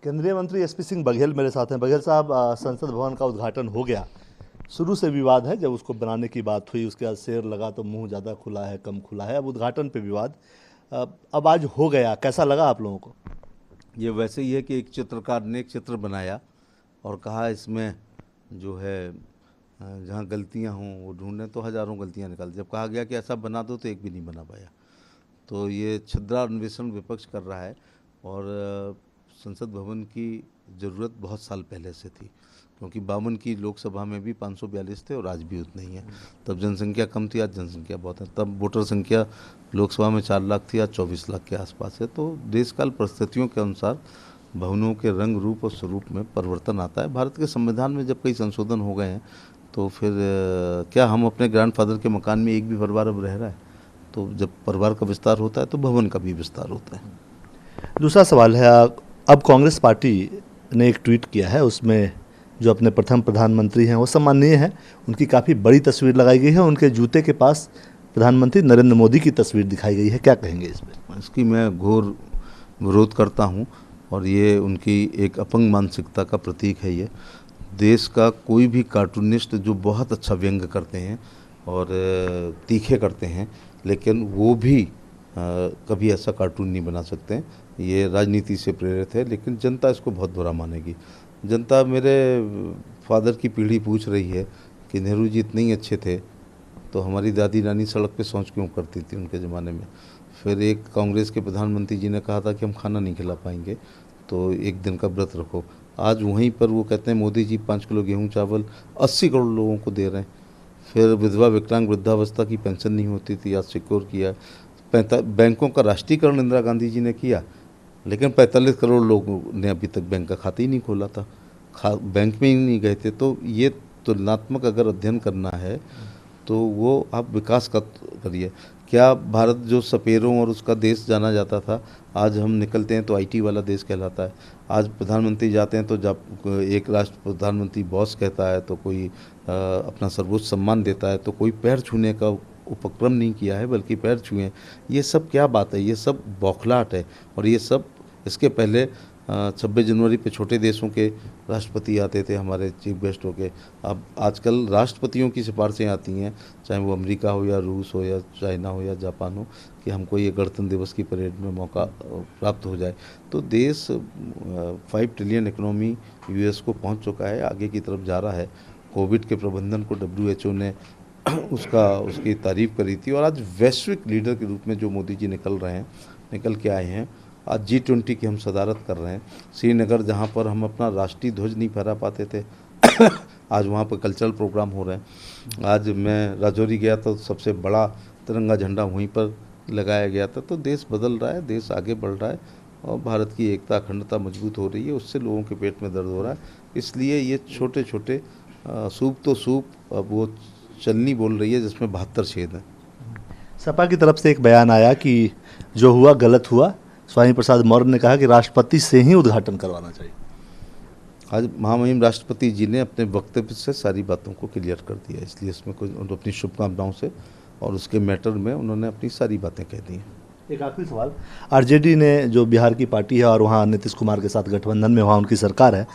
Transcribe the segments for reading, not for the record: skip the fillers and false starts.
केंद्रीय मंत्री एसपी सिंह बघेल मेरे साथ हैं। बघेल साहब, संसद भवन का उद्घाटन हो गया। शुरू से विवाद है, जब उसको बनाने की बात हुई उसके बाद शेर लगा तो मुंह ज़्यादा खुला है कम खुला है, अब उद्घाटन पे विवाद। अब आज हो गया, कैसा लगा आप लोगों को? ये वैसे ही है कि एक चित्रकार ने एक चित्र बनाया और कहा इसमें जो है जहाँ गलतियाँ हों वो ढूंढें तो हज़ारों गलतियाँ निकाल। जब कहा गया कि ऐसा बना दो तो एक भी नहीं बना पाया। तो ये छिद्रान्वेषण विपक्ष कर रहा है। और संसद भवन की ज़रूरत बहुत साल पहले से थी, क्योंकि 52 की लोकसभा में भी 542 थे और आज भी उतने ही है। तब जनसंख्या कम थी, आज जनसंख्या बहुत है। तब वोटर संख्या लोकसभा में 4 लाख थी, आज 24 लाख के आसपास है। तो देशकाल परिस्थितियों के अनुसार भवनों के रंग रूप और स्वरूप में परिवर्तन आता है। भारत के संविधान में जब कई संशोधन हो गए हैं तो फिर क्या हम अपने ग्रैंडफादर के मकान में एक भी परिवार अब रह रहा है? तो जब परिवार का विस्तार होता है तो भवन का भी विस्तार होता है। दूसरा सवाल है, अब कांग्रेस पार्टी ने एक ट्वीट किया है, उसमें जो अपने प्रथम प्रधानमंत्री हैं वो सम्माननीय हैं, उनकी काफ़ी बड़ी तस्वीर लगाई गई है। उनके जूते के पास प्रधानमंत्री नरेंद्र मोदी की तस्वीर दिखाई गई है। क्या कहेंगे इस पर? इसकी मैं घोर विरोध करता हूं और ये उनकी एक अपंग मानसिकता का प्रतीक है। ये देश का कोई भी कार्टूनिस्ट जो बहुत अच्छा व्यंग्य करते हैं और तीखे करते हैं, लेकिन वो भी कभी ऐसा कार्टून नहीं बना सकते हैं। ये राजनीति से प्रेरित है, लेकिन जनता इसको बहुत बुरा मानेगी। जनता मेरे फादर की पीढ़ी पूछ रही है कि नेहरू जी इतने ही अच्छे थे तो हमारी दादी नानी सड़क पे शौच क्यों करती थी उनके ज़माने में। फिर एक कांग्रेस के प्रधानमंत्री जी ने कहा था कि हम खाना नहीं खिला पाएंगे तो एक दिन का व्रत रखो। आज वहीं पर वो कहते हैं मोदी जी 5 किलो गेहूँ चावल 80 करोड़ लोगों को दे रहे हैं। फिर विधवा विकलांग वृद्धावस्था की पेंशन नहीं होती थी, आज सिक्योर किया। बैंकों का राष्ट्रीयकरण इंदिरा गांधी जी ने किया, लेकिन 45 करोड़ लोगों ने अभी तक बैंक का खाता ही नहीं खोला था, बैंक में ही नहीं गए थे। तो ये तुलनात्मक अगर अध्ययन करना है तो वो आप विकास का करिए। क्या भारत जो सपेरों और उसका देश जाना जाता था, आज हम निकलते हैं तो आईटी वाला देश कहलाता है। आज प्रधानमंत्री जाते हैं तो जब एक राष्ट्र प्रधानमंत्री बॉस कहता है तो कोई अपना सर्वोच्च सम्मान देता है, तो कोई पैर छूने का उपक्रम नहीं किया है बल्कि पैर छुए। ये सब क्या बात है? ये सब बौखलाहट है। और ये सब इसके पहले 26 जनवरी पे छोटे देशों के राष्ट्रपति आते थे हमारे चीफ गेस्ट होके। अब आजकल राष्ट्रपतियों की सिफारिशें आती हैं, चाहे वो अमेरिका हो या रूस हो या चाइना हो या जापान हो, कि हमको ये गणतंत्र दिवस की परेड में मौका प्राप्त हो जाए। तो देश 5 ट्रिलियन इकोनॉमी यूएस को पहुंच चुका है, आगे की तरफ जा रहा है। कोविड के प्रबंधन को WHO ने उसकी तारीफ़ करी थी। और आज वैश्विक लीडर के रूप में जो मोदी जी निकल के आए हैं। आज G20 की हम सदारत कर रहे हैं। श्रीनगर जहाँ पर हम अपना राष्ट्रीय ध्वज नहीं फहरा पाते थे आज वहाँ पर कल्चरल प्रोग्राम हो रहे हैं। आज मैं राजौरी गया तो सबसे बड़ा तिरंगा झंडा वहीं पर लगाया गया था। तो देश बदल रहा है, देश आगे बढ़ रहा है और भारत की एकता अखंडता मजबूत हो रही है। उससे लोगों के पेट में दर्द हो रहा है। इसलिए ये छोटे छोटे सूप अब वो चलनी बोल रही है जिसमें 72 छेद हैं। सपा की तरफ से एक बयान आया कि जो हुआ गलत हुआ। स्वामी प्रसाद मौर्य ने कहा कि राष्ट्रपति से ही उद्घाटन करवाना चाहिए। आज महामहिम राष्ट्रपति जी ने अपने वक्तव्य से सारी बातों को क्लियर कर दिया, इसलिए इसमें कोई अपनी शुभकामनाओं से और उसके मैटर में उन्होंने अपनी सारी बातें कह दी हैं। एक आखिरी सवाल, आरजेडी ने जो बिहार की पार्टी है और वहाँ नीतीश कुमार के साथ गठबंधन में वहाँ उनकी सरकार है,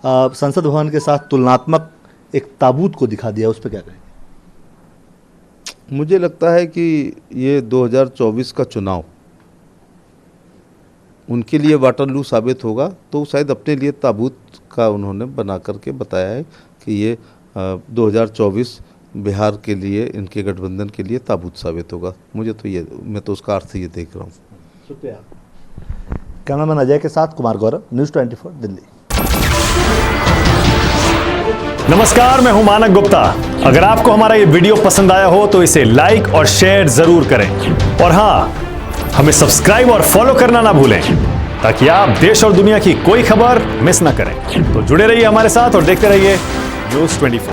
संसद भवन के साथ तुलनात्मक एक ताबूत को दिखा दिया, उस पर क्या कहेंगे? मुझे लगता है कि ये 2024 का चुनाव उनके लिए वाटरलू साबित होगा। तो शायद अपने लिए ताबूत का उन्होंने बना करके बताया है कि ये 2024 बिहार के लिए, इनके गठबंधन के लिए ताबूत साबित होगा। मैं तो उसका अर्थ ये देख रहा हूँ। शुक्रिया। कैमरामैन अजय के साथ कुमार गौरव, न्यूज़ 24 दिल्ली। नमस्कार, मैं हूं मानक गुप्ता। अगर आपको हमारा ये वीडियो पसंद आया हो तो इसे लाइक और शेयर जरूर करें। और हाँ, हमें सब्सक्राइब और फॉलो करना ना भूलें, ताकि आप देश और दुनिया की कोई खबर मिस ना करें। तो जुड़े रहिए हमारे साथ और देखते रहिए न्यूज़ 24।